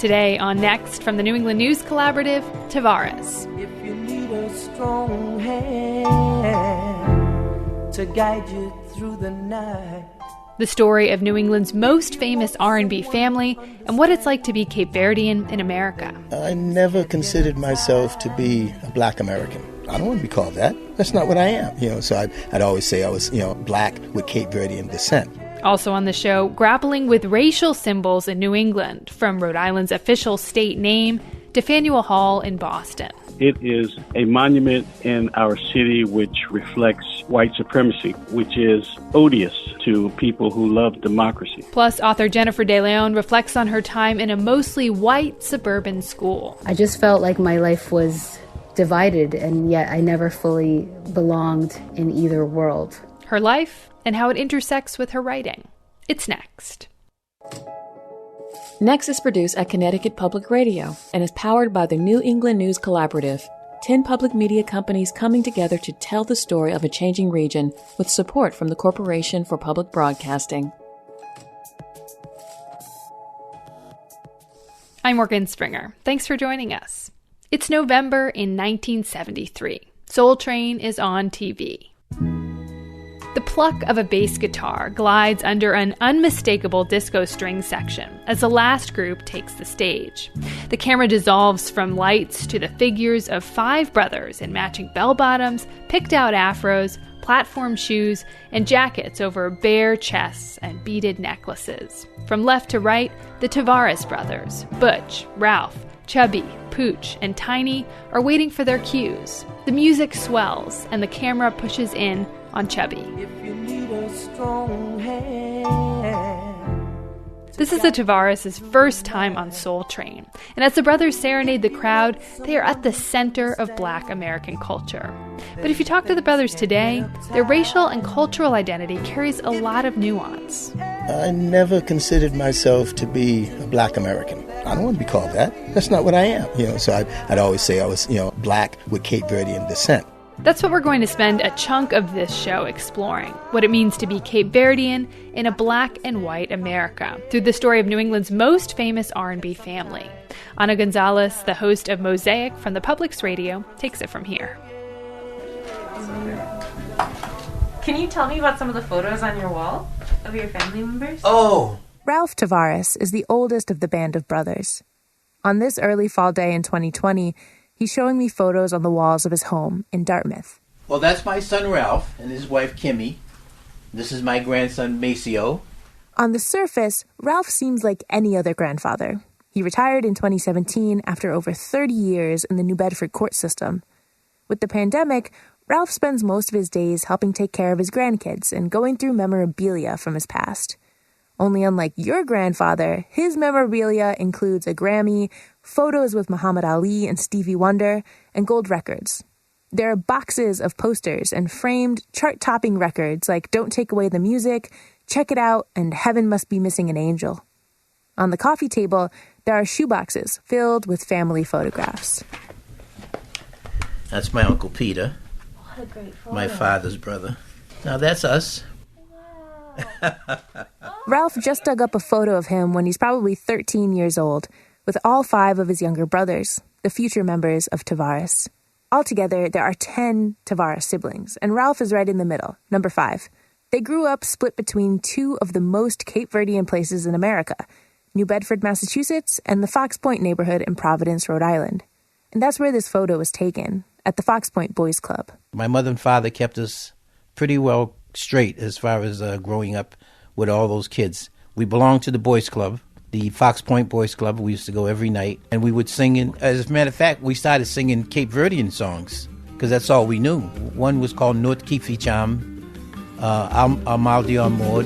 Today on Next from the New England News Collaborative, Tavares. If you need a strong hand to guide you through the night. The story of New England's most famous R&B family and what it's like to be Cape Verdean in America. I never considered myself to be a black American. I don't want to be called that. That's not what I am. So I'd always say I was, black with Cape Verdean descent. Also on the show, grappling with racial symbols in New England, from Rhode Island's official state name to Faneuil Hall in Boston. It is a monument in our city which reflects white supremacy, which is odious to people who love democracy. Plus, author Jennifer De Leon reflects on her time in a mostly white suburban school. I just felt like my life was divided, and yet I never fully belonged in either world. Her life and how it intersects with her writing. It's next. Next is produced at Connecticut Public Radio and is powered by the New England News Collaborative, 10 public media companies coming together to tell the story of a changing region with support from the Corporation for Public Broadcasting. I'm Morgan Springer. Thanks for joining us. It's November in 1973. Soul Train is on TV. The pluck of a bass guitar glides under an unmistakable disco string section as the last group takes the stage. The camera dissolves from lights to the figures of 5 brothers in matching bell-bottoms, picked-out afros, platform shoes, and jackets over bare chests and beaded necklaces. From left to right, the Tavares brothers, Butch, Ralph, Chubby, Pooch, and Tiny are waiting for their cues. The music swells, and the camera pushes in on Chubby. If you need a strong hand. This is the Tavares' first time on Soul Train, and as the brothers serenade the crowd, they are at the center of Black American culture. But if you talk to the brothers today, their racial and cultural identity carries a lot of nuance. I never considered myself to be a black American. I don't want to be called that. That's not what I am. So I'd always say I was, black with Cape Verdean descent. That's what we're going to spend a chunk of this show exploring, what it means to be Cape Verdean in a black and white America, through the story of New England's most famous R&B family. Ana Gonzalez, the host of Mosaic from the Public's Radio, takes it from here. Can you tell me about some of the photos on your wall of your family members? Oh! Ralph Tavares is the oldest of the band of brothers. On this early fall day in 2020, he's showing me photos on the walls of his home in Dartmouth. Well, that's my son Ralph and his wife Kimmy. This is my grandson Maceo. On the surface, Ralph seems like any other grandfather. He retired in 2017 after over 30 years in the New Bedford court system. With the pandemic, Ralph spends most of his days helping take care of his grandkids and going through memorabilia from his past. Only unlike your grandfather, his memorabilia includes a Grammy, photos with Muhammad Ali and Stevie Wonder, and gold records. There are boxes of posters and framed, chart-topping records like Don't Take Away the Music, Check It Out, and Heaven Must Be Missing an Angel. On the coffee table, there are shoeboxes filled with family photographs. That's my Uncle Peter. What a great photo. My father's brother. Now that's us. Ralph just dug up a photo of him when he's probably 13 years old, with all 5 of his younger brothers, the future members of Tavares. Altogether, there are 10 Tavares siblings, and Ralph is right in the middle, number 5. They grew up split between 2 of the most Cape Verdean places in America, New Bedford, Massachusetts, and the Fox Point neighborhood in Providence, Rhode Island. And that's where this photo was taken, at the Fox Point Boys Club. My mother and father kept us pretty well straight as far as growing up with all those kids. We belonged to the Boys Club, the Fox Point Boys Club. We used to go every night, and we would sing. As a matter of fact, we started singing Cape Verdean songs, because that's all we knew. One was called North Kificham, Amal de Amor.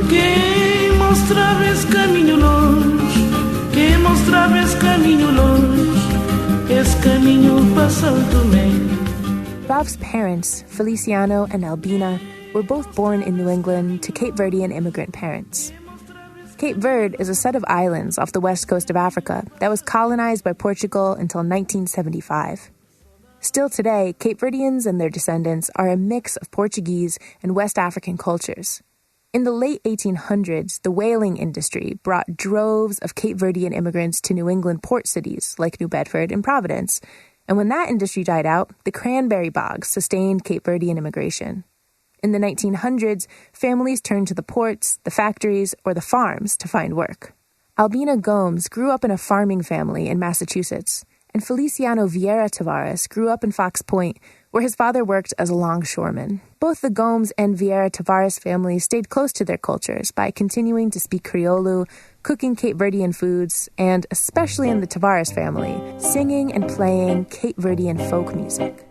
Quem mostrava esse caminho longe, quem mostrava esse caminho longe, esse caminho passou também. Ralph's parents, Feliciano and Albina, were both born in New England to Cape Verdean immigrant parents. Cape Verde is a set of islands off the west coast of Africa that was colonized by Portugal until 1975. Still today, Cape Verdeans and their descendants are a mix of Portuguese and West African cultures. In the late 1800s, the whaling industry brought droves of Cape Verdean immigrants to New England port cities like New Bedford and Providence. And when that industry died out, the cranberry bogs sustained Cape Verdean immigration. In the 1900s, families turned to the ports, the factories, or the farms to find work. Albina Gomes grew up in a farming family in Massachusetts, and Feliciano Vieira Tavares grew up in Fox Point, where his father worked as a longshoreman. Both the Gomes and Vieira Tavares families stayed close to their cultures by continuing to speak Criollo, cooking Cape Verdean foods, and, especially in the Tavares family, singing and playing Cape Verdean folk music.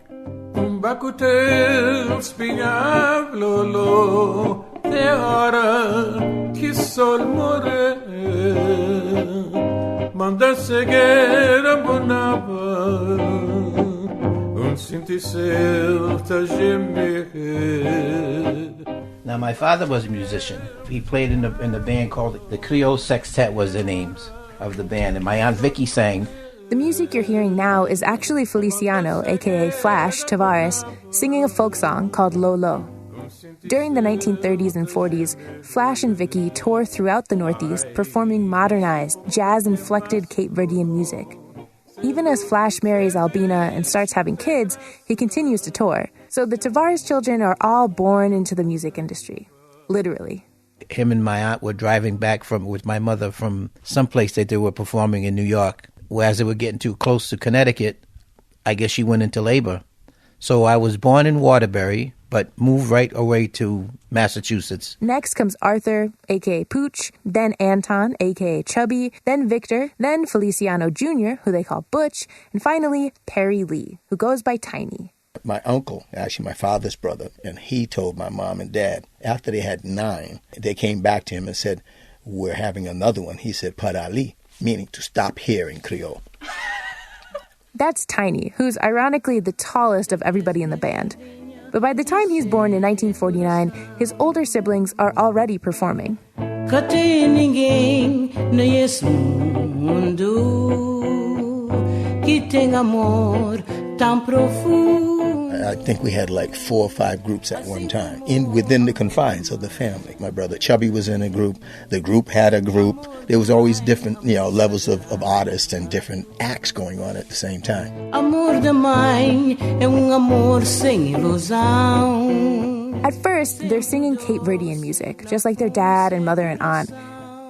Now, my father was a musician. He played in the band called the Creole Sextet was the names of the band, and my Aunt Vicky sang. The music you're hearing now is actually Feliciano, a.k.a. Flash Tavares, singing a folk song called Lolo. During the 1930s and 40s, Flash and Vicky toured throughout the Northeast performing modernized, jazz-inflected Cape Verdean music. Even as Flash marries Albina and starts having kids, he continues to tour. So the Tavares children are all born into the music industry. Literally. Him and my aunt were driving back with my mother from someplace that they were performing in New York. As they were getting too close to Connecticut, I guess she went into labor. So I was born in Waterbury, but moved right away to Massachusetts. Next comes Arthur, a.k.a. Pooch, then Anton, a.k.a. Chubby, then Victor, then Feliciano Jr., who they call Butch, and finally Perry Lee, who goes by Tiny. My uncle, actually my father's brother, and he told my mom and dad, after they had 9, they came back to him and said, "We're having another one." He said, "Parali," meaning to stop hearing Creole. That's Tiny, who's ironically the tallest of everybody in the band. But by the time he's born in 1949, his older siblings are already performing. I think we had like 4 or 5 groups at one time within the confines of the family. My brother Chubby was in a group. The group had a group. There was always different, levels of artists and different acts going on at the same time. At first, they're singing Cape Verdean music, just like their dad and mother and aunt.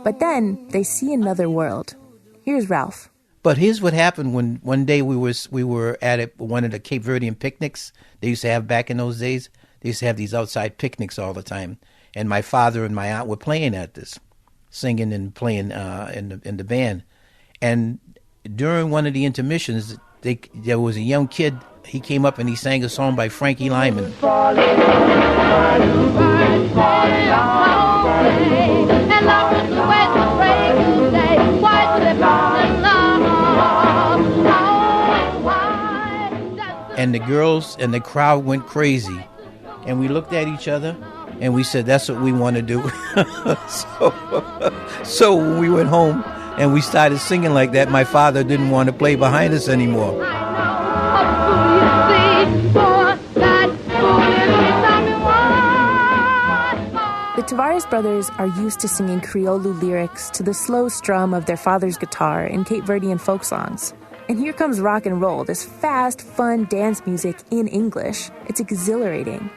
But then they see another world. Here's Ralph. But here's what happened when one day we were at one of the Cape Verdean picnics they used to have back in those days. They used to have these outside picnics all the time, and my father and my aunt were playing at this, singing and playing in the band. And during one of the intermissions, there was a young kid. He came up and he sang a song by Frankie Lyman. And the girls and the crowd went crazy. And we looked at each other and we said, that's what we want to do. So when we went home and we started singing like that, my father didn't want to play behind us anymore. The Tavares brothers are used to singing Criollo lyrics to the slow strum of their father's guitar in Cape Verdean folk songs. And here comes rock and roll, this fast, fun dance music in English. It's exhilarating.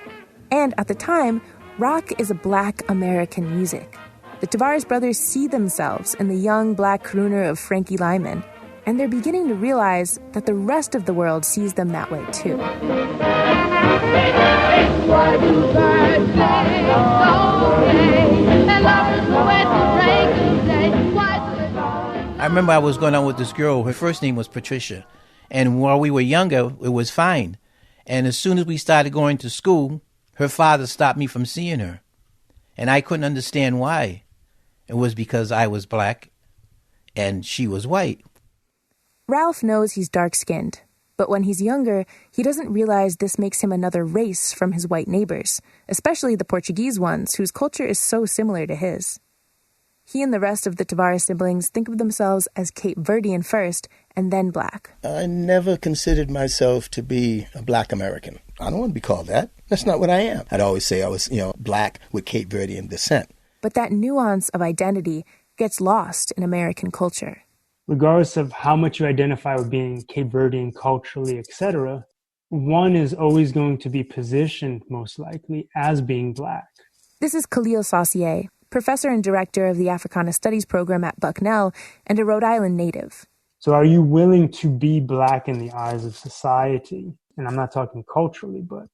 And at the time, rock is a Black American music. The Tavares brothers see themselves in the young Black crooner of Frankie Lyman, and they're beginning to realize that the rest of the world sees them that way too. I remember I was going out with this girl. Her first name was Patricia. And while we were younger, it was fine. And as soon as we started going to school, her father stopped me from seeing her. And I couldn't understand why. It was because I was Black and she was white. Ralph knows he's dark-skinned, but when he's younger, he doesn't realize this makes him another race from his white neighbors, especially the Portuguese ones, whose culture is so similar to his. He and the rest of the Tavares siblings think of themselves as Cape Verdean first and then Black. I never considered myself to be a Black American. I don't want to be called that. That's not what I am. I'd always say I was, black with Cape Verdean descent. But that nuance of identity gets lost in American culture. Regardless of how much you identify with being Cape Verdean culturally, etc., one is always going to be positioned, most likely, as being black. This is Khalil Saucier, professor and director of the Africana Studies program at Bucknell and a Rhode Island native. So are you willing to be black in the eyes of society? And I'm not talking culturally, but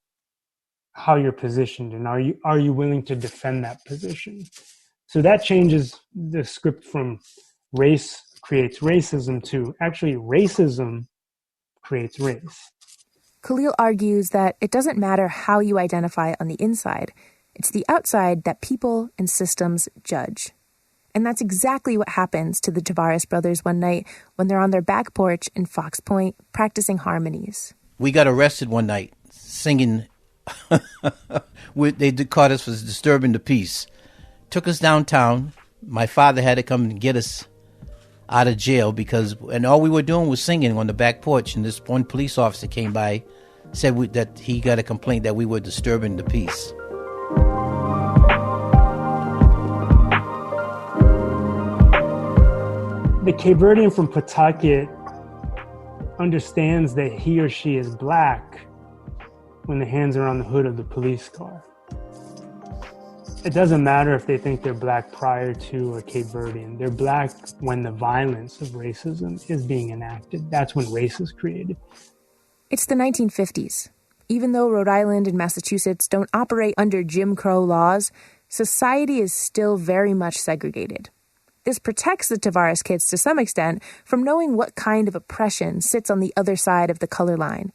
how you're positioned, and are you willing to defend that position? So that changes the script from race creates racism to actually racism creates race. Khalil argues that it doesn't matter how you identify on the inside. It's the outside that people and systems judge. And that's exactly what happens to the Tavares brothers one night when they're on their back porch in Fox Point practicing harmonies. We got arrested one night singing. They caught us for disturbing the peace. Took us downtown. My father had to come and get us out of jail and all we were doing was singing on the back porch. And this one police officer came by, said that he got a complaint that we were disturbing the peace. The Cape Verdean from Pawtucket understands that he or she is black when the hands are on the hood of the police car. It doesn't matter if they think they're black prior to or Cape Verdean. They're black when the violence of racism is being enacted. That's when race is created. It's the 1950s. Even though Rhode Island and Massachusetts don't operate under Jim Crow laws, society is still very much segregated. This protects the Tavares kids to some extent from knowing what kind of oppression sits on the other side of the color line.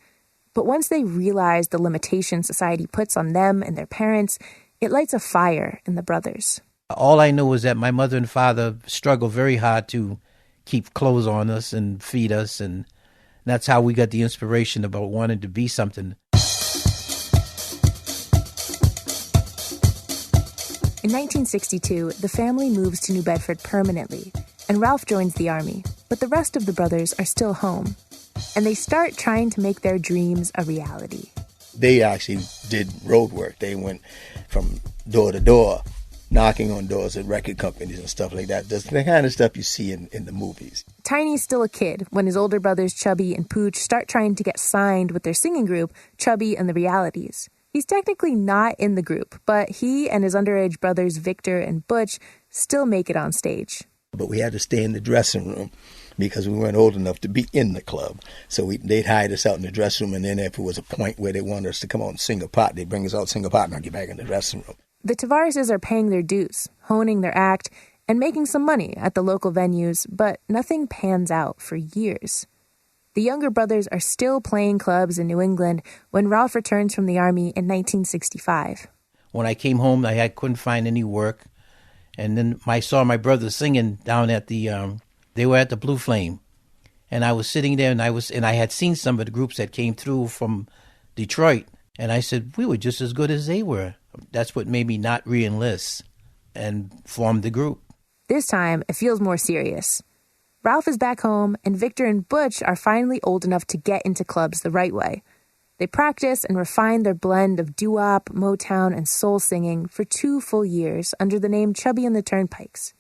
But once they realize the limitations society puts on them and their parents, it lights a fire in the brothers. All I know is that my mother and father struggled very hard to keep clothes on us and feed us, and that's how we got the inspiration about wanting to be something. In 1962, the family moves to New Bedford permanently, and Ralph joins the Army, but the rest of the brothers are still home. And they start trying to make their dreams a reality. They actually did road work. They went from door to door, knocking on doors at record companies and stuff like that. That's the kind of stuff you see in the movies. Tiny's still a kid when his older brothers Chubby and Pooch start trying to get signed with their singing group, Chubby and the Realities. He's technically not in the group, but he and his underage brothers Victor and Butch still make it on stage. But we had to stay in the dressing room because we weren't old enough to be in the club. So they'd hide us out in the dressing room, and then if it was a point where they wanted us to come out and sing a part, they'd bring us out, sing a part, and I'd get back in the dressing room. The Tavareses are paying their dues, honing their act, and making some money at the local venues, but nothing pans out for years. The younger brothers are still playing clubs in New England when Ralph returns from the Army in 1965. When I came home, I couldn't find any work. And then I saw my brothers singing down at they were at the Blue Flame. And I was sitting there, and I had seen some of the groups that came through from Detroit. And I said, we were just as good as they were. That's what made me not re-enlist and form the group. This time, it feels more serious. Ralph is back home, and Victor and Butch are finally old enough to get into clubs the right way. They practice and refine their blend of doo-wop, Motown, and soul singing for 2 full years under the name Chubby and the Turnpikes.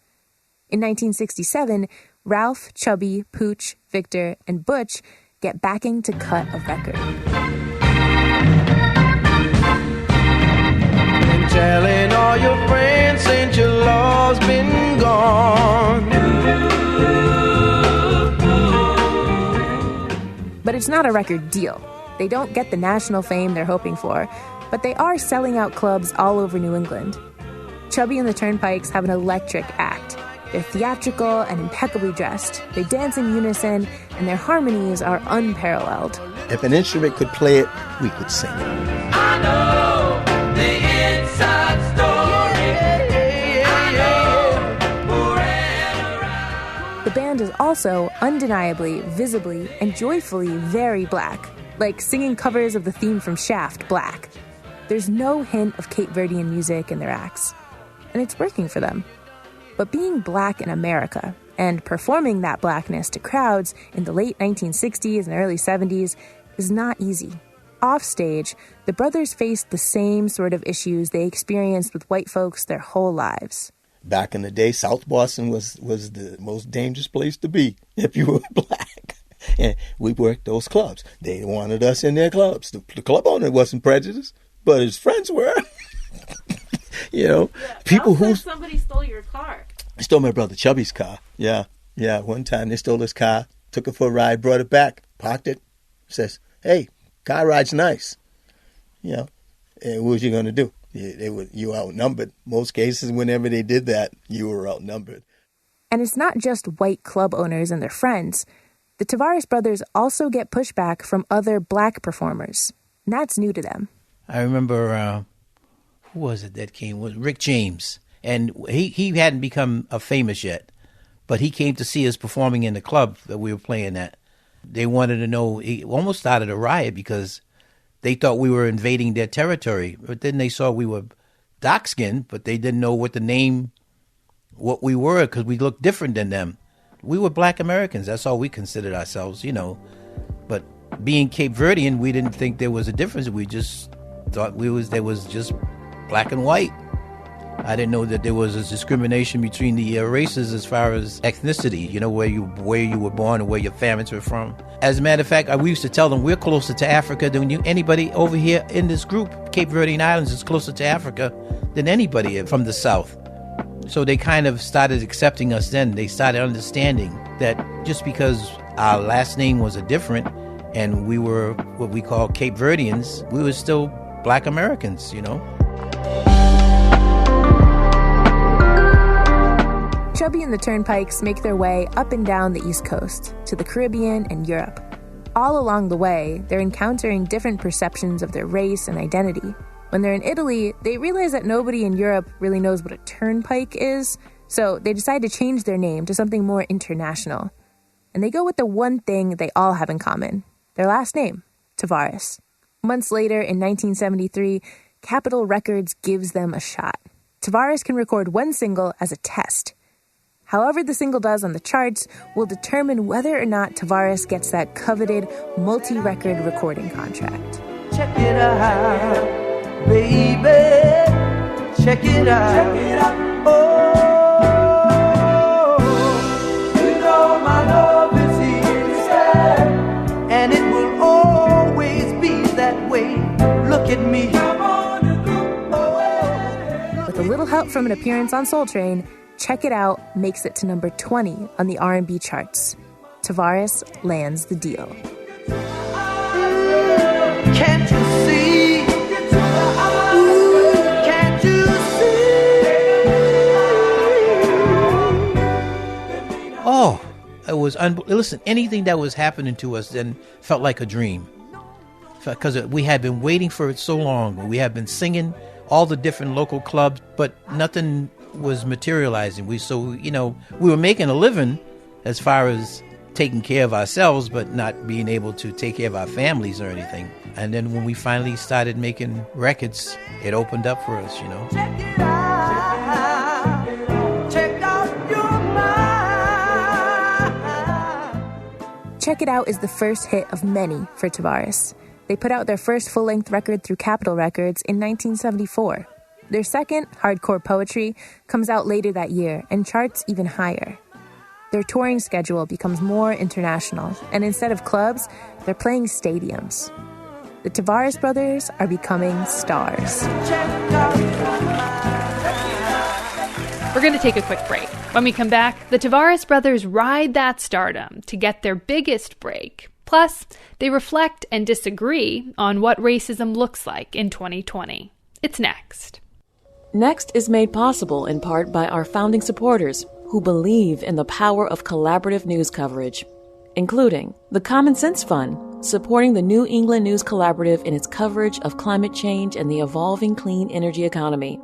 In 1967, Ralph, Chubby, Pooch, Victor, and Butch get backing to cut a record. And telling all your friends since your law's been gone. But it's not a record deal. They don't get the national fame they're hoping for, but they are selling out clubs all over New England. Chubby and the Turnpikes have an electric act. They're theatrical and impeccably dressed. They dance in unison, and their harmonies are unparalleled. If an instrument could play it, we could sing it. I know the inside story. I know The band is also undeniably, visibly, and joyfully very black, like singing covers of the theme from Shaft, Black. There's no hint of Cape Verdean music in their acts, and it's working for them. But being black in America and performing that blackness to crowds in the late 1960s and early 70s is not easy. Offstage, the brothers faced the same sort of issues they experienced with white folks their whole lives. Back in the day, South Boston was the most dangerous place to be if you were black. And we worked those clubs. They wanted us in their clubs. The club owner wasn't prejudiced, but his friends were. People who... Somebody stole your car. Stole my brother Chubby's car. Yeah. One time they stole his car, took it for a ride, brought it back, parked it, says, "Hey, car ride's nice." And what was you going to do? You were outnumbered. Most cases, whenever they did that, you were outnumbered. And it's not just white club owners and their friends. The Tavares brothers also get pushback from other black performers. And that's new to them. I remember, who was it that came? Was Rick James. And he hadn't become famous yet. But he came to see us performing in the club that we were playing at. They wanted to know, he almost started a riot because they thought we were invading their territory. But then they saw we were dark-skinned, but they didn't know what we were because we looked different than them. We were black Americans. That's all we considered ourselves, But being Cape Verdean, we didn't think there was a difference. We just thought there was just black and white. I didn't know that there was a discrimination between the races as far as ethnicity, where you were born and where your families were from. As a matter of fact, we used to tell them we're closer to Africa than anybody over here in this group. Cape Verdean Islands is closer to Africa than anybody from the South. So they kind of started accepting us then. They started understanding that just because our last name was different and we were what we call Cape Verdeans, we were still black Americans, Chubby and the Turnpikes make their way up and down the East Coast to the Caribbean and Europe. All along the way, they're encountering different perceptions of their race and identity. When they're in Italy, they realize that nobody in Europe really knows what a turnpike is, so they decide to change their name to something more international. And they go with the one thing they all have in common, their last name, Tavares. Months later, in 1973, Capitol Records gives them a shot. Tavares can record one single as a test. However the single does on the charts will determine whether or not Tavares gets that coveted multi-record recording contract. Check it out, baby. Check it out. Check it out. Oh, my love is here, and it will always be that way. Look at me. With a little help from an appearance on Soul Train, Check It Out makes it to number 20 on the R&B charts. Tavares lands the deal. Can't you see? Ooh, can't you see? Oh, it was listen, anything that was happening to us then felt like a dream. Because we had been waiting for it so long. We had been singing all the different local clubs, but nothing was materializing. We were making a living as far as taking care of ourselves, but not being able to take care of our families or anything. And then when we finally started making records, it opened up for us, Check it out. Check out your mind. Check It Out is the first hit of many for Tavares. They put out their first full-length record through Capitol Records in 1974. Their second, Hardcore Poetry, comes out later that year and charts even higher. Their touring schedule becomes more international, and instead of clubs, they're playing stadiums. The Tavares brothers are becoming stars. We're going to take a quick break. When we come back, the Tavares brothers ride that stardom to get their biggest break. Plus, they reflect and disagree on what racism looks like in 2020. It's next. Next is made possible in part by our founding supporters who believe in the power of collaborative news coverage, including the Common Sense Fund, supporting the New England News Collaborative in its coverage of climate change and the evolving clean energy economy.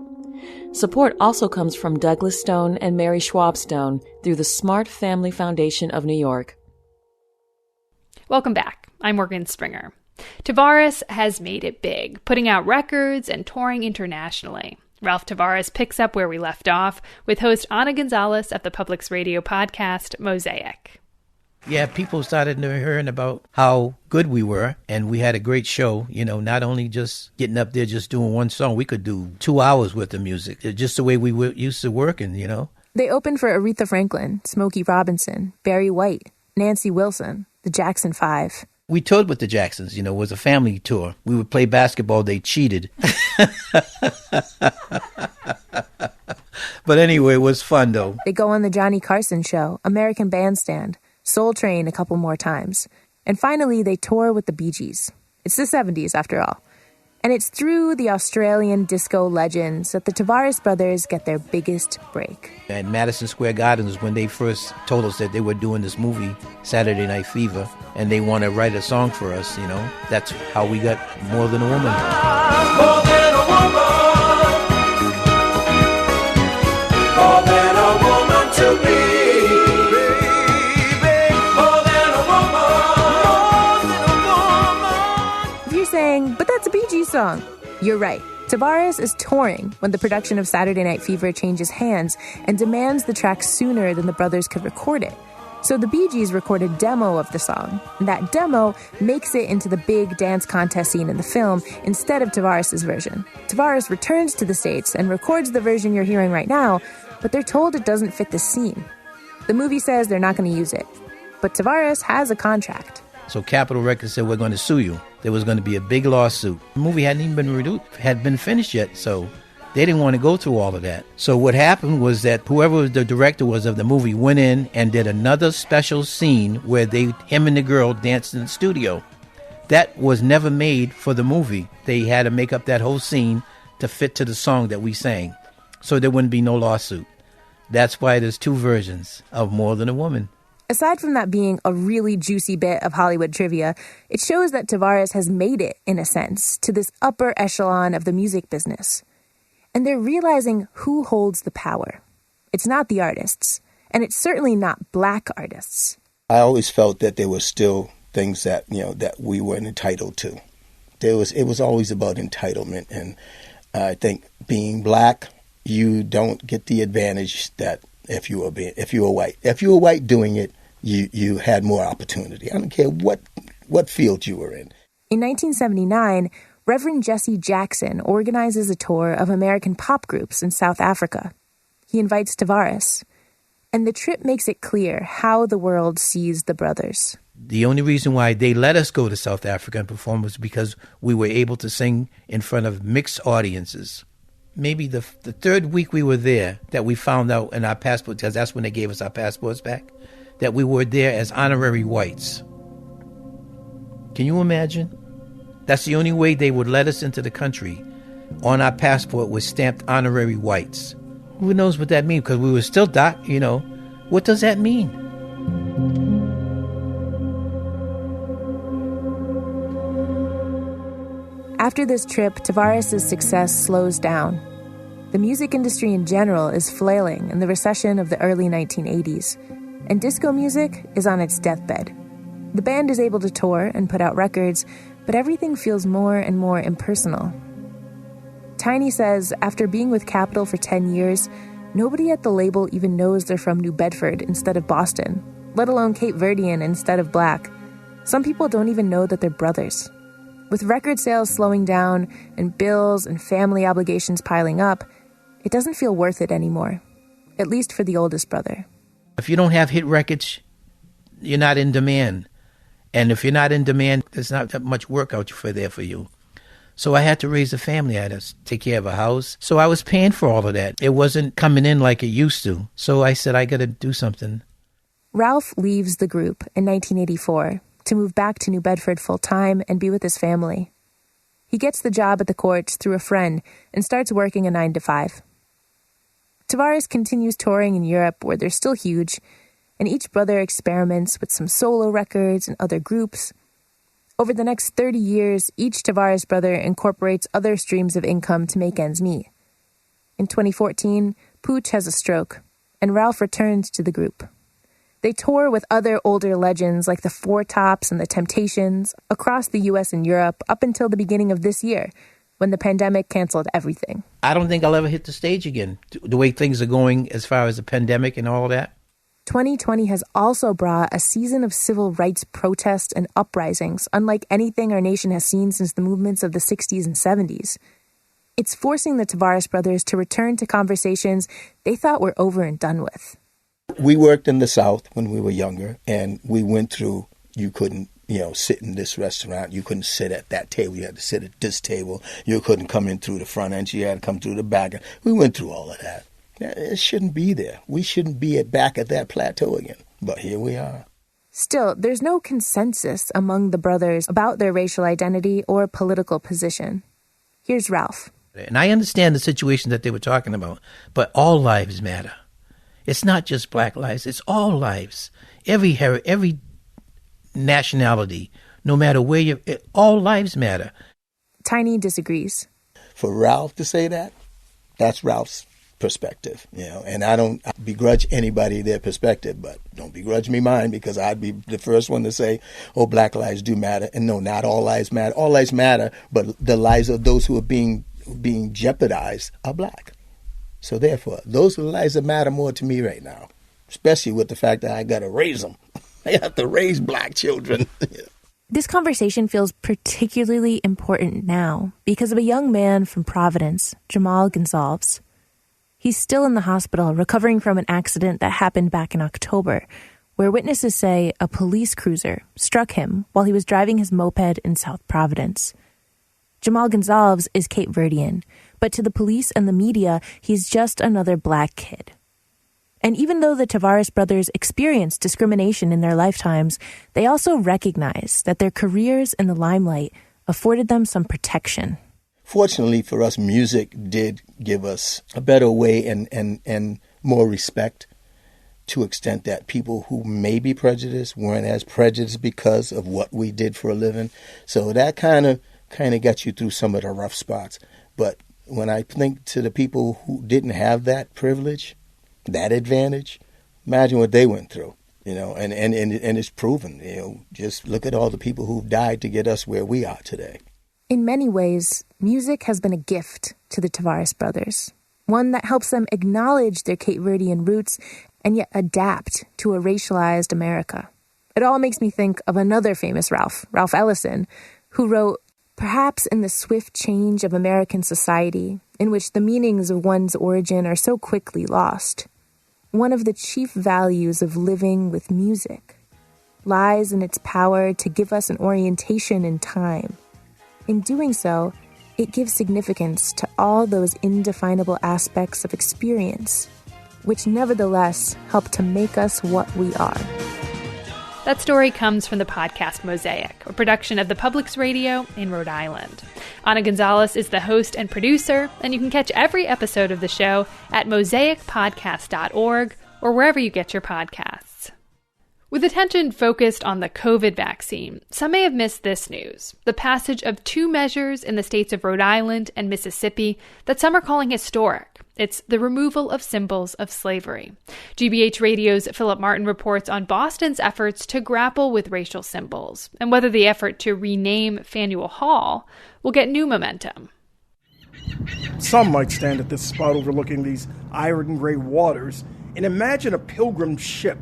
Support also comes from Douglas Stone and Mary Schwab Stone through the Smart Family Foundation of New York. Welcome back. I'm Morgan Springer. Tavares has made it big, putting out records and touring internationally. Ralph Tavares picks up where we left off with host Ana Gonzalez of the Publix radio podcast Mosaic. Yeah, people started hearing about how good we were, and we had a great show, not only just getting up there just doing one song. We could do 2 hours worth of music, just the way we were used to working, They opened for Aretha Franklin, Smokey Robinson, Barry White, Nancy Wilson, the Jackson 5. We toured with the Jacksons, it was a family tour. We would play basketball, they cheated. But anyway, it was fun, though. They go on the Johnny Carson Show, American Bandstand, Soul Train a couple more times. And finally, they tour with the Bee Gees. It's the 70s, after all. And it's through the Australian disco legends that the Tavares brothers get their biggest break. At Madison Square Gardens, when they first told us that they were doing this movie, Saturday Night Fever, and they want to write a song for us, that's how we got More Than a Woman. More than a woman. More than a woman to me. Baby. More than a woman. More than a woman. If you're saying, but that's a Bee Gees song, you're right. Tavares is touring when the production of Saturday Night Fever changes hands and demands the track sooner than the brothers could record it. So the Bee Gees record a demo of the song, and that demo makes it into the big dance contest scene in the film instead of Tavares' version. Tavares returns to the States and records the version you're hearing right now, but they're told it doesn't fit the scene. The movie says they're not going to use it, but Tavares has a contract. So Capitol Records said, we're going to sue you. There was going to be a big lawsuit. The movie hadn't even been finished yet, so they didn't want to go through all of that. So what happened was that whoever the director was of the movie went in and did another special scene where him and the girl danced in the studio. That was never made for the movie. They had to make up that whole scene to fit to the song that we sang, so there wouldn't be no lawsuit. That's why there's 2 versions of More Than a Woman. Aside from that being a really juicy bit of Hollywood trivia, it shows that Tavares has made it, in a sense, to this upper echelon of the music business. And they're realizing who holds the power. It's not the artists, and it's certainly not black artists. I always felt that there were still things that, that we weren't entitled to. It was always about entitlement, and I think being black, you don't get the advantage that if you were white. If you were white doing it, you had more opportunity. I don't care what field you were in. In 1979, Reverend Jesse Jackson organizes a tour of American pop groups in South Africa. He invites Tavares, and the trip makes it clear how the world sees the brothers. The only reason why they let us go to South Africa and perform was because we were able to sing in front of mixed audiences. Maybe the 3rd week we were there that we found out in our passport, because that's when they gave us our passports back, that we were there as honorary whites. Can you imagine? That's the only way they would let us into the country. On our passport was stamped honorary whites. Who knows what that means? Because we were still what does that mean? After this trip, Tavares' success slows down. The music industry in general is flailing in the recession of the early 1980s, and disco music is on its deathbed. The band is able to tour and put out records, but everything feels more and more impersonal. Tiny says after being with Capitol for 10 years, nobody at the label even knows they're from New Bedford instead of Boston, let alone Cape Verdean instead of black. Some people don't even know that they're brothers. With record sales slowing down and bills and family obligations piling up, it doesn't feel worth it anymore, at least for the oldest brother. If you don't have hit records, you're not in demand. And if you're not in demand, there's not that much work out there for you. So I had to raise a family. I had to take care of a house. So I was paying for all of that. It wasn't coming in like it used to. So I said, I got to do something. Ralph leaves the group in 1984 to move back to New Bedford full-time and be with his family. He gets the job at the courts through a friend and starts working a 9-to-5. Tavares continues touring in Europe, where they're still huge, and each brother experiments with some solo records and other groups. Over the next 30 years, each Tavares brother incorporates other streams of income to make ends meet. In 2014, Pooch has a stroke, and Ralph returns to the group. They tour with other older legends like the Four Tops and the Temptations across the U.S. and Europe up until the beginning of this year, when the pandemic canceled everything. I don't think I'll ever hit the stage again, the way things are going as far as the pandemic and all of that. 2020 has also brought a season of civil rights protests and uprisings, unlike anything our nation has seen since the movements of the 60s and 70s. It's forcing the Tavares brothers to return to conversations they thought were over and done with. We worked in the South when we were younger, and we went through, you couldn't, sit in this restaurant. You couldn't sit at that table. You had to sit at this table. You couldn't come in through the front end. You had to come through the back end. We went through all of that. It shouldn't be there. We shouldn't be back at that plateau again. But here we are. Still, there's no consensus among the brothers about their racial identity or political position. Here's Ralph. And I understand the situation that they were talking about, but all lives matter. It's not just black lives. It's all lives. Every nationality, no matter where all lives matter. Tiny disagrees. For Ralph to say that, that's Ralph's perspective, and I don't begrudge anybody their perspective, but don't begrudge me mine, because I'd be the first one to say, oh, black lives do matter. And no, not all lives matter. All lives matter, but the lives of those who are being jeopardized are black. So therefore, those are the lives that matter more to me right now, especially with the fact that I got to raise them. I have to raise black children. This conversation feels particularly important now because of a young man from Providence, Jamal Gonsalves. He's still in the hospital recovering from an accident that happened back in October, where witnesses say a police cruiser struck him while he was driving his moped in South Providence. Jamal Gonsalves is Cape Verdean, but to the police and the media, he's just another black kid. And even though the Tavares brothers experienced discrimination in their lifetimes, they also recognize that their careers in the limelight afforded them some protection. Fortunately for us, music did give us a better way and more respect, to extent that people who may be prejudiced weren't as prejudiced because of what we did for a living. So that kind of got you through some of the rough spots. But when I think to the people who didn't have that privilege, that advantage, imagine what they went through, and it's proven, just look at all the people who've died to get us where we are today. In many ways, music has been a gift to the Tavares brothers, one that helps them acknowledge their Cape Verdean roots and yet adapt to a racialized America. It all makes me think of another famous Ralph Ellison, who wrote, "Perhaps in the swift change of American society, in which the meanings of one's origin are so quickly lost, one of the chief values of living with music lies in its power to give us an orientation in time. In doing so, it gives significance to all those indefinable aspects of experience, which nevertheless help to make us what we are." That story comes from the podcast Mosaic, a production of the Public's Radio in Rhode Island. Ana Gonzalez is the host and producer, and you can catch every episode of the show at mosaicpodcast.org or wherever you get your podcasts. With attention focused on the COVID vaccine, some may have missed this news: the passage of 2 measures in the states of Rhode Island and Mississippi that some are calling historic. It's the removal of symbols of slavery. GBH Radio's Philip Martin reports on Boston's efforts to grapple with racial symbols and whether the effort to rename Faneuil Hall will get new momentum. Some might stand at this spot overlooking these iron gray waters and imagine a pilgrim ship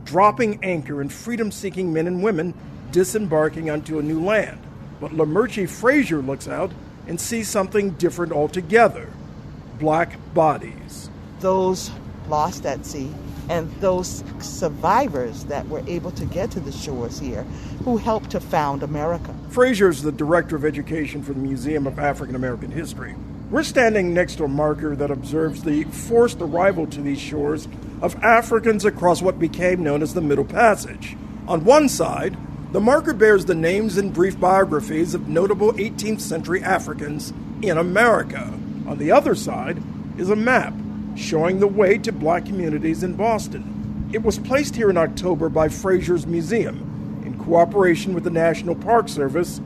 dropping anchor and freedom-seeking men and women disembarking onto a new land. But Lamerche Frazier looks out and sees something different altogether: black bodies. Those lost at sea and those survivors that were able to get to the shores here who helped to found America. Frazier's the director of education for the Museum of African American History. We're standing next to a marker that observes the forced arrival to these shores of Africans across what became known as the Middle Passage. On one side, the marker bears the names and brief biographies of notable 18th century Africans in America. On the other side is a map showing the way to black communities in Boston. It was placed here in October by Frazier's Museum in cooperation with the National Park Service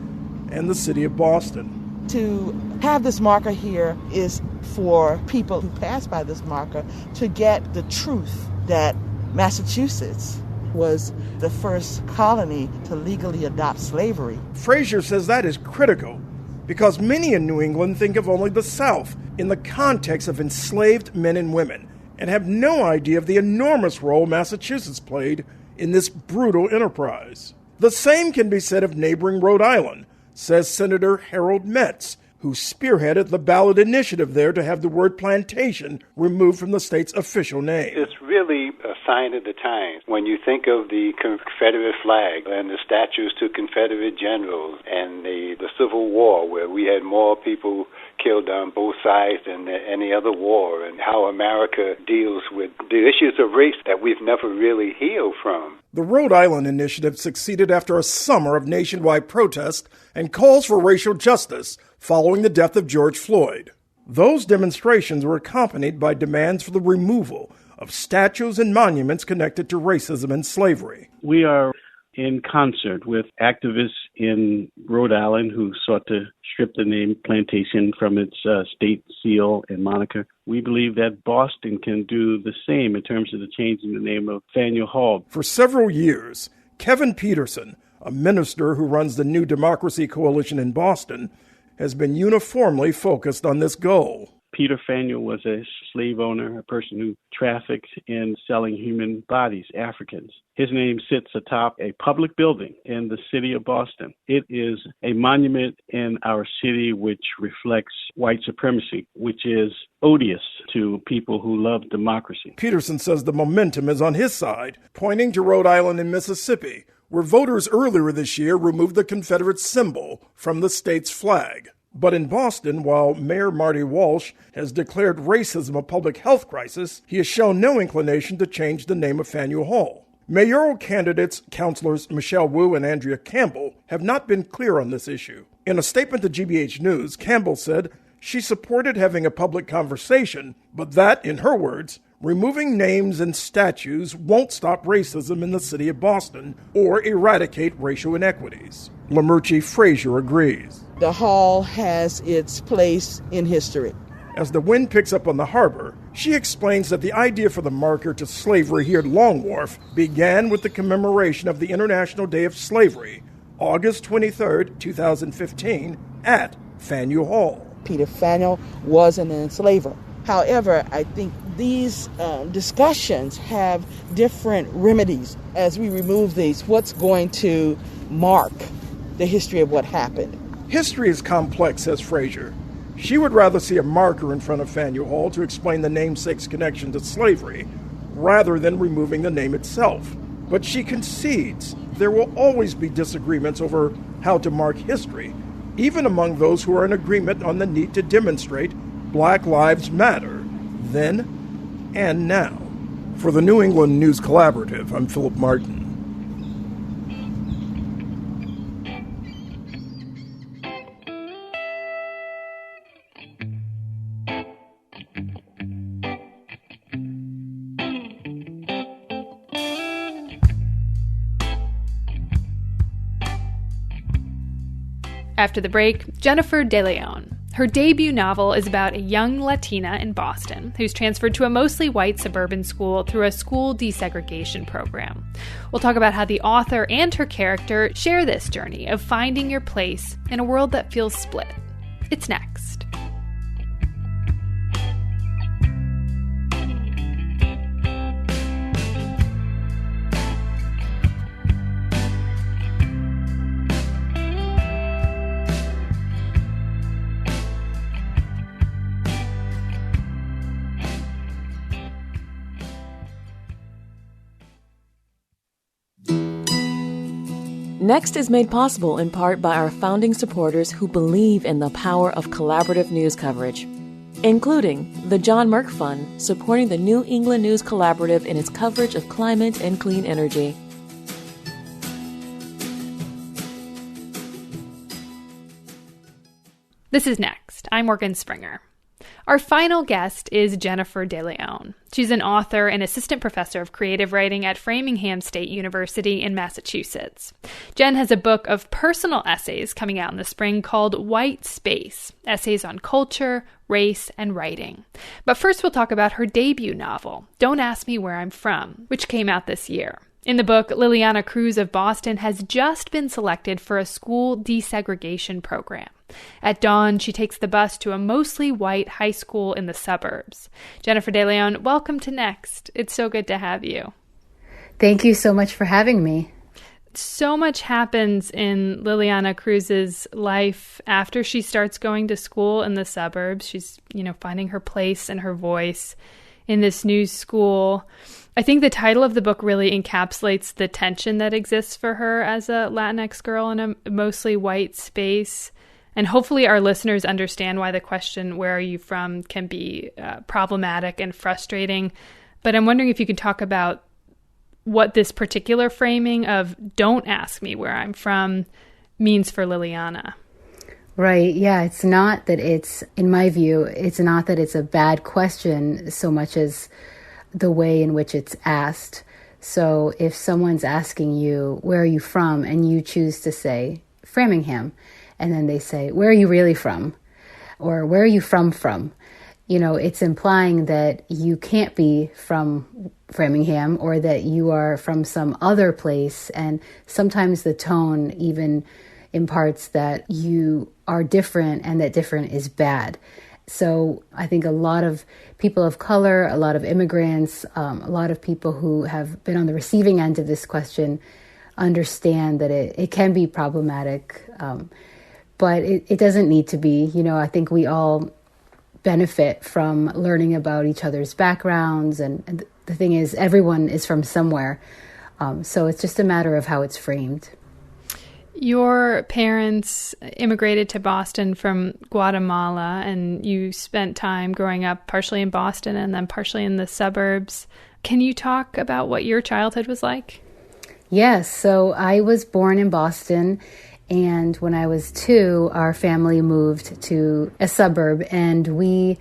and the City of Boston. To have this marker here is for people who pass by this marker to get the truth that Massachusetts was the first colony to legally adopt slavery. Frazier says that is critical because many in New England think of only the South in the context of enslaved men and women, and have no idea of the enormous role Massachusetts played in this brutal enterprise. The same can be said of neighboring Rhode Island, says Senator Harold Metz, who spearheaded the ballot initiative there to have the word plantation removed from the state's official name. It's really a sign of the times. When you think of the Confederate flag and the statues to Confederate generals and the Civil War, where we had more people killed on both sides than any other war, and how America deals with the issues of race that we've never really healed from. The Rhode Island initiative succeeded after a summer of nationwide protest and calls for racial justice following the death of George Floyd. Those demonstrations were accompanied by demands for the removal of statues and monuments connected to racism and slavery. We are in concert with activists in Rhode Island who sought to strip the name plantation from its state seal and moniker. We believe that Boston can do the same in terms of the change in the name of Faneuil Hall. For several years, Kevin Peterson, a minister who runs the New Democracy Coalition in Boston, has been uniformly focused on this goal. Peter Faneuil was a slave owner, a person who trafficked in selling human bodies, Africans. His name sits atop a public building in the city of Boston. It is a monument in our city which reflects white supremacy, which is odious to people who love democracy. Peterson says the momentum is on his side, pointing to Rhode Island and Mississippi, where voters earlier this year removed the Confederate symbol from the state's flag. But in Boston, while Mayor Marty Walsh has declared racism a public health crisis, he has shown no inclination to change the name of Faneuil Hall. Mayoral candidates, councilors Michelle Wu and Andrea Campbell, have not been clear on this issue. In a statement to GBH News, Campbell said she supported having a public conversation, but that, in her words, removing names and statues won't stop racism in the city of Boston or eradicate racial inequities. Lamerchi Frazier agrees. The hall has its place in history. As the wind picks up on the harbor, she explains that the idea for the marker to slavery here at Long Wharf began with the commemoration of the International Day of Slavery, August 23, 2015, at Faneuil Hall. Peter Faneuil was an enslaver. However, I think these discussions have different remedies as we remove these. What's going to mark the history of what happened? History is complex, says Frazier. She would rather see a marker in front of Faneuil Hall to explain the namesake's connection to slavery, rather than removing the name itself. But she concedes there will always be disagreements over how to mark history, even among those who are in agreement on the need to demonstrate Black Lives Matter, then and now. For the New England News Collaborative, I'm Philip Martin. After the break, Jennifer De Leon. Her debut novel is about a young Latina in Boston who's transferred to a mostly white suburban school through a school desegregation program. We'll talk about how the author and her character share this journey of finding your place in a world that feels split. It's next. Next is made possible in part by our founding supporters who believe in the power of collaborative news coverage, including the John Merck Fund, supporting the New England News Collaborative in its coverage of climate and clean energy. This is Next. I'm Morgan Springer. Our final guest is Jennifer De Leon. She's an author and assistant professor of creative writing at Framingham State University in Massachusetts. Jen has a book of personal essays coming out in the spring called White Space, essays on culture, race, and writing. But first we'll talk about her debut novel, Don't Ask Me Where I'm From, which came out this year. In the book, Liliana Cruz of Boston has just been selected for a school desegregation program. At dawn, she takes the bus to a mostly white high school in the suburbs. Jennifer De Leon, welcome to Next. It's so good to have you. Thank you so much for having me. So much happens in Liliana Cruz's life after she starts going to school in the suburbs. She's, finding her place and her voice in this new school. I think the title of the book really encapsulates the tension that exists for her as a Latinx girl in a mostly white space. And hopefully our listeners understand why the question, where are you from, can be problematic and frustrating. But I'm wondering if you could talk about what this particular framing of "don't ask me where I'm from" means for Liliana. Right. Yeah. It's not that in my view, it's not that it's a bad question so much as the way in which it's asked. So if someone's asking you, where are you from? And you choose to say Framingham, and then they say, where are you really from? Or where are you from? It's implying that you can't be from Framingham or that you are from some other place. And sometimes the tone even imparts that you are different and that different is bad. So I think a lot of people of color, a lot of immigrants, a lot of people who have been on the receiving end of this question understand that it can be problematic, but it doesn't need to be. I think we all benefit from learning about each other's backgrounds. And the thing is, everyone is from somewhere. So it's just a matter of how it's framed. Your parents immigrated to Boston from Guatemala, and you spent time growing up partially in Boston and then partially in the suburbs. Can you talk about what your childhood was like? Yes. So I was born in Boston, and when I was 2, our family moved to a suburb, and we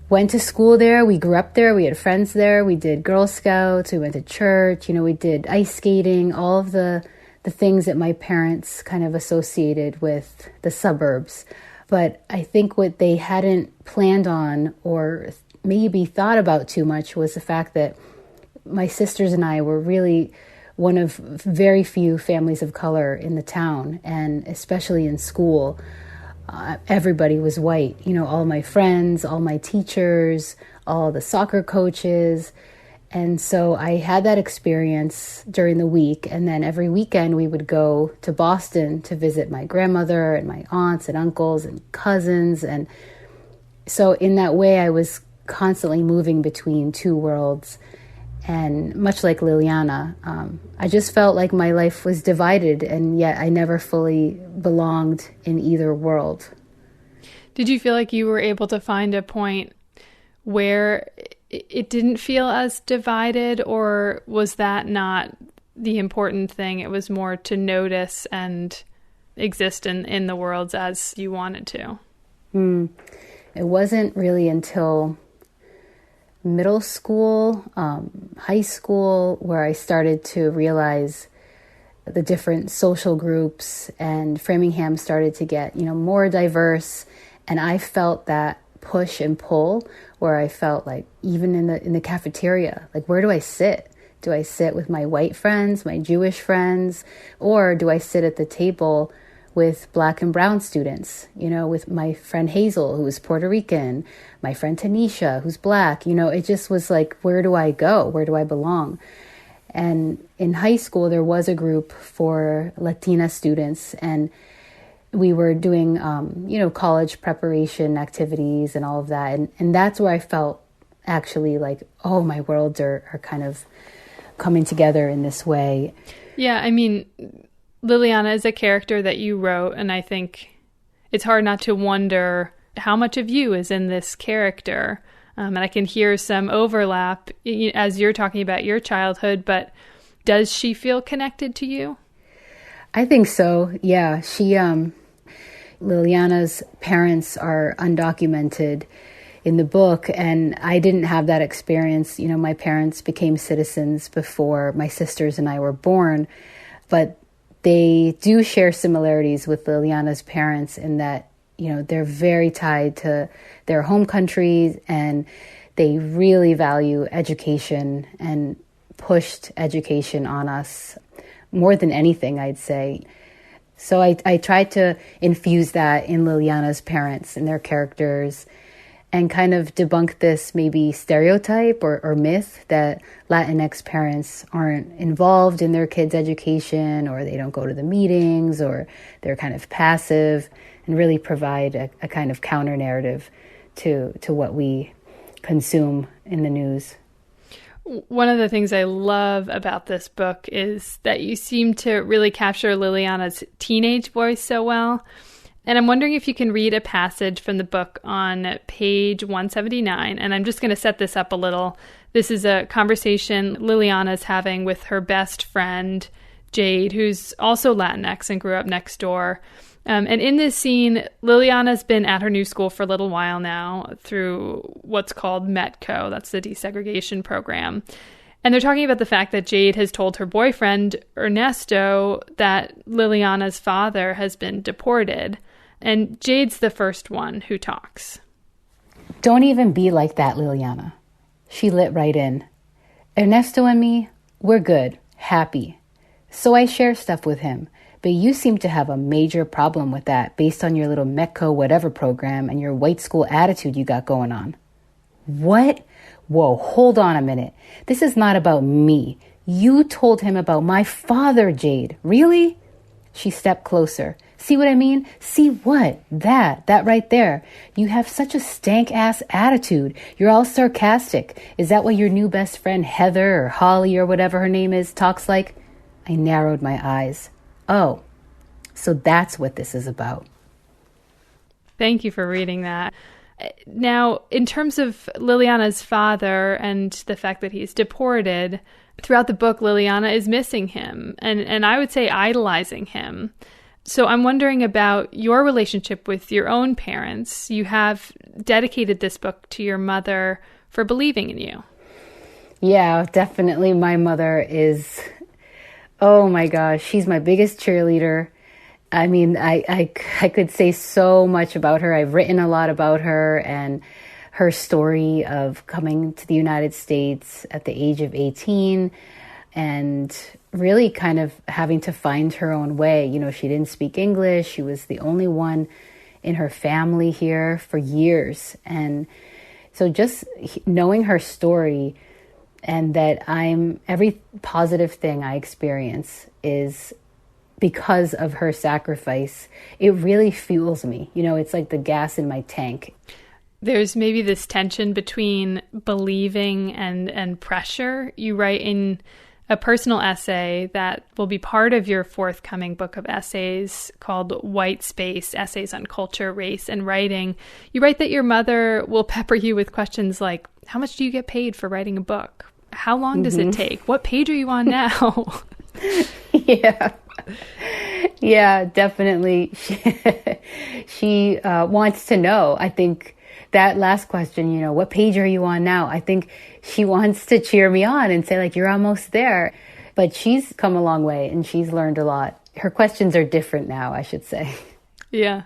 went to school there. We grew up there. We had friends there. We did Girl Scouts. We went to church. We did ice skating, all of the things that my parents kind of associated with the suburbs. But I think what they hadn't planned on or maybe thought about too much was the fact that my sisters and I were really one of very few families of color in the town, and especially in school. Everybody was white. All my friends, all my teachers, all the soccer coaches. And so I had that experience during the week, and then every weekend we would go to Boston to visit my grandmother and my aunts and uncles and cousins. And so in that way, I was constantly moving between two worlds. And much like Liliana, I just felt like my life was divided, and yet I never fully belonged in either world. Did you feel like you were able to find a point where it didn't feel as divided, or was that not the important thing? It was more to notice and exist in the worlds as you wanted to. It wasn't really until middle school, high school, where I started to realize the different social groups, and Framingham started to get, more diverse. And I felt that push and pull, where I felt like even in the cafeteria, like, where do I sit? Do I sit with my white friends, my Jewish friends, or do I sit at the table with Black and brown students, with my friend Hazel, who was Puerto Rican, my friend Tanisha, who's Black? It just was like, where do I go? Where do I belong? And in high school, there was a group for Latina students, and we were doing, college preparation activities and all of that. And that's where I felt actually like, oh, my worlds are kind of coming together in this way. Yeah, I mean, Liliana is a character that you wrote, and I think it's hard not to wonder how much of you is in this character. And I can hear some overlap as you're talking about your childhood, but does she feel connected to you? I think so, yeah. Liliana's parents are undocumented in the book, and I didn't have that experience. My parents became citizens before my sisters and I were born, but they do share similarities with Liliana's parents in that, they're very tied to their home countries, and they really value education and pushed education on us more than anything, I'd say. So I tried to infuse that in Liliana's parents and their characters and kind of debunk this maybe stereotype or myth that Latinx parents aren't involved in their kids' education, or they don't go to the meetings, or they're kind of passive, and really provide a kind of counter narrative to what we consume in the news. One of the things I love about this book is that you seem to really capture Liliana's teenage voice so well. And I'm wondering if you can read a passage from the book on page 179. And I'm just going to set this up a little. This is a conversation Liliana's having with her best friend, Jade, who's also Latinx and grew up next door. And in this scene, Liliana's been at her new school for a little while now through what's called METCO. That's the desegregation program. And they're talking about the fact that Jade has told her boyfriend, Ernesto, that Liliana's father has been deported. And Jade's the first one who talks. Don't even be like that, Liliana. She lit right in. Ernesto and me, we're good, happy. So I share stuff with him. But you seem to have a major problem with that based on your little METCO whatever program and your white school attitude you got going on. What? Whoa, hold on a minute. This is not about me. You told him about my father, Jade. Really? She stepped closer. See what I mean? See what? That right there. You have such a stank-ass attitude. You're all sarcastic. Is that what your new best friend Heather or Holly or whatever her name is talks like? I narrowed my eyes. Oh, so that's what this is about. Thank you for reading that. Now, in terms of Liliana's father and the fact that he's deported, throughout the book, Liliana is missing him and I would say idolizing him. So I'm wondering about your relationship with your own parents. You have dedicated this book to your mother for believing in you. Yeah, definitely. My mother is... Oh my gosh, she's my biggest cheerleader. I mean, I could say so much about her. I've written a lot about her and her story of coming to the United States at the age of 18 and really kind of having to find her own way. You know, she didn't speak English. She was the only one in her family here for years. And so just knowing her story, and that every positive thing I experience is because of her sacrifice. It really fuels me. You know, it's like the gas in my tank. There's maybe this tension between believing and pressure. You write in a personal essay that will be part of your forthcoming book of essays called White Space, Essays on Culture, Race, and Writing. You write that your mother will pepper you with questions like, how much do you get paid for writing a book? How long does it take? What page are you on now? Yeah, definitely. She wants to know. I think that last question, you know, what page are you on now? I think she wants to cheer me on and say, like, you're almost there. But she's come a long way and she's learned a lot. Her questions are different now, I should say. Yeah.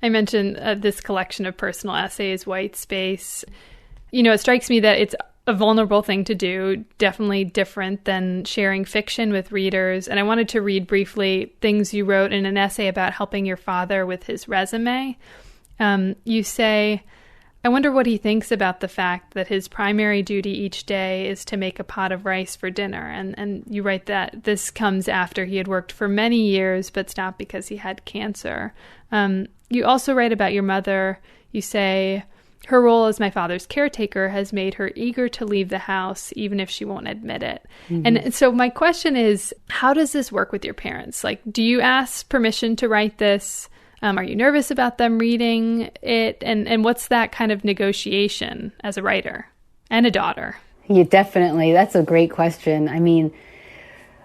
I mentioned this collection of personal essays, White Space. You know, it strikes me that it's a vulnerable thing to do, definitely different than sharing fiction with readers. And I wanted to read briefly things you wrote in an essay about helping your father with his resume. You say, I wonder what he thinks about the fact that his primary duty each day is to make a pot of rice for dinner. And you write that this comes after he had worked for many years, but stopped because he had cancer. You also write about your mother. You say, her role as my father's caretaker has made her eager to leave the house, even if she won't admit it. Mm-hmm. And so my question is, how does this work with your parents? Like, do you ask permission to write this? Are you nervous about them reading it? And what's that kind of negotiation as a writer and a daughter? Yeah, definitely. That's a great question. I mean,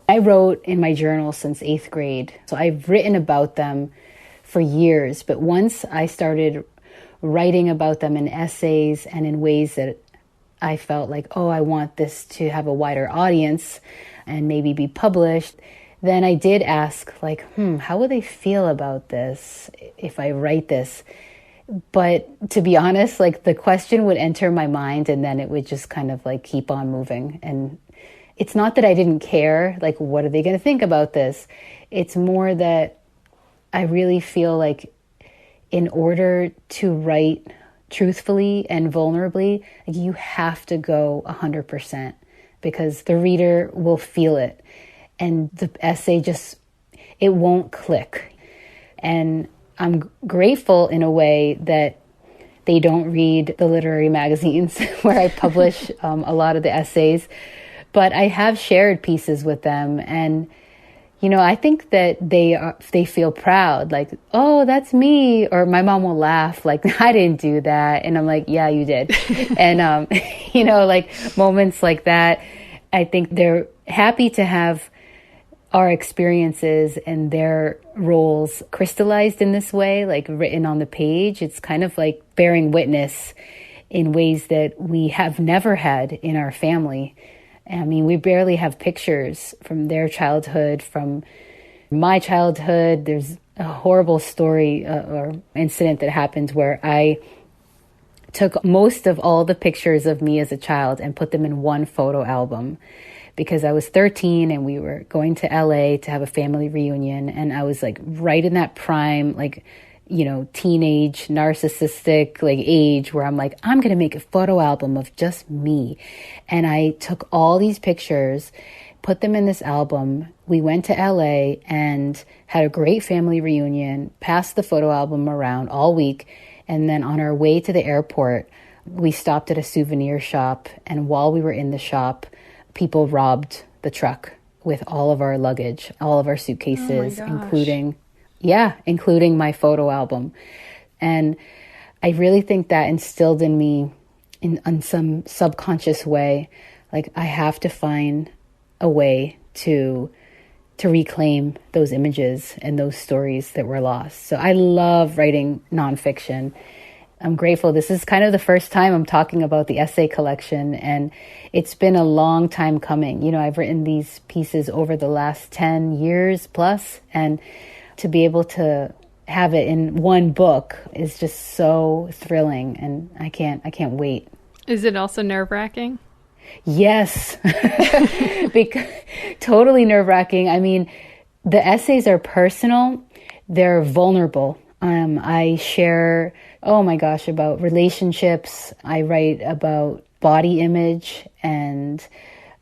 I wrote in my journal since 8th grade. So I've written about them for years. But once I started writing about them in essays and in ways that I felt like, oh, I want this to have a wider audience and maybe be published, then I did ask, like, how would they feel about this if I write this? But to be honest, like, the question would enter my mind and then it would just kind of like keep on moving. And it's not that I didn't care, like, what are they going to think about this? It's more that I really feel like in order to write truthfully and vulnerably, like you have to go 100% because the reader will feel it. And the essay just, it won't click. And I'm grateful in a way that they don't read the literary magazines where I publish a lot of the essays, but I have shared pieces with them. And, you know, I think that they feel proud, like, oh, that's me. Or my mom will laugh, like, I didn't do that. And I'm like, yeah, you did. And, you know, like moments like that, I think they're happy to have our experiences and their roles crystallized in this way, like written on the page. It's kind of like bearing witness in ways that we have never had in our family. I mean, we barely have pictures from their childhood, from my childhood. There's a horrible story or incident that happened where I took most of all the pictures of me as a child and put them in one photo album, because I was 13 and we were going to LA to have a family reunion. And I was like right in that prime, like, you know, teenage narcissistic like age where I'm like, I'm going to make a photo album of just me. And I took all these pictures, put them in this album. We went to LA and had a great family reunion, passed the photo album around all week. And then on our way to the airport, we stopped at a souvenir shop. And while we were in the shop, people robbed the truck with all of our luggage, all of our suitcases, including my photo album. And I really think that instilled in me in some subconscious way, like I have to find a way to reclaim those images and those stories that were lost. So I love writing nonfiction. I'm grateful. This is kind of the first time I'm talking about the essay collection, and it's been a long time coming. You know, I've written these pieces over the last 10 years plus, and to be able to have it in one book is just so thrilling, and I can't wait. Is it also nerve-wracking? Yes. Totally nerve-wracking. I mean, the essays are personal. They're vulnerable. I share, about relationships. I write about body image and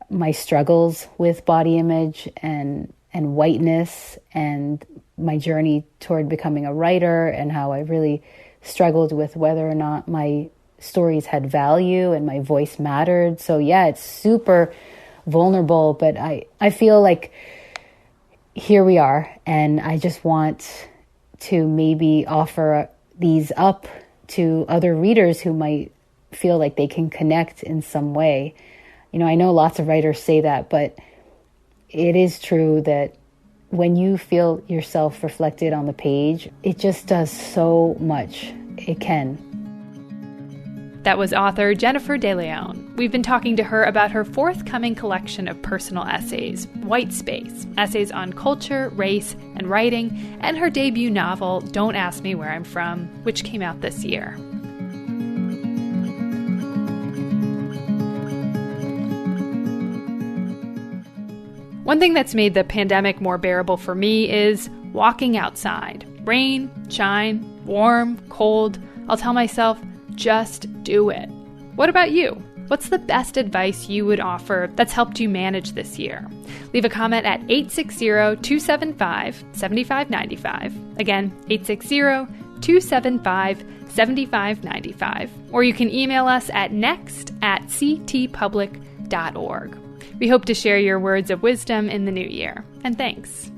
my struggles with body image and whiteness and my journey toward becoming a writer and how I really struggled with whether or not my stories had value and my voice mattered. So yeah, it's super vulnerable, but I feel like here we are, and I just want to maybe offer these up to other readers who might feel like they can connect in some way. You know, I know lots of writers say that, but it is true that when you feel yourself reflected on the page, it just does so much. It can. That was author Jennifer De Leon. We've been talking to her about her forthcoming collection of personal essays, White Space, essays on culture, race, and writing, and her debut novel, Don't Ask Me Where I'm From, which came out this year. One thing that's made the pandemic more bearable for me is walking outside. Rain, shine, warm, cold. I'll tell myself, just do it. What about you? What's the best advice you would offer that's helped you manage this year? Leave a comment at 860-275-7595. Again, 860-275-7595. Or you can email us at next@ctpublic.org. We hope to share your words of wisdom in the new year. And thanks.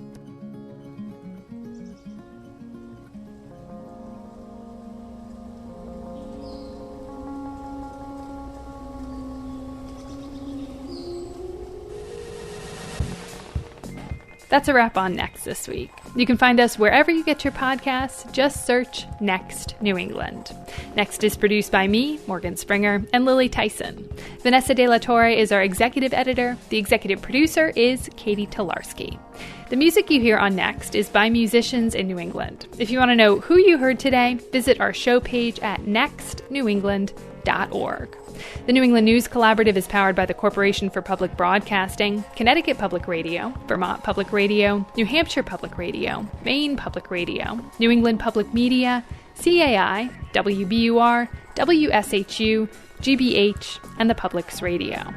That's a wrap on Next this week. You can find us wherever you get your podcasts. Just search Next New England. Next is produced by me, Morgan Springer, and Lily Tyson. Vanessa De La Torre is our executive editor. The executive producer is Katie Tolarski. The music you hear on Next is by musicians in New England. If you want to know who you heard today, visit our show page at nextnewengland.org. The New England News Collaborative is powered by the Corporation for Public Broadcasting, Connecticut Public Radio, Vermont Public Radio, New Hampshire Public Radio, Maine Public Radio, New England Public Media, CAI, WBUR, WSHU, GBH, and the Public's Radio.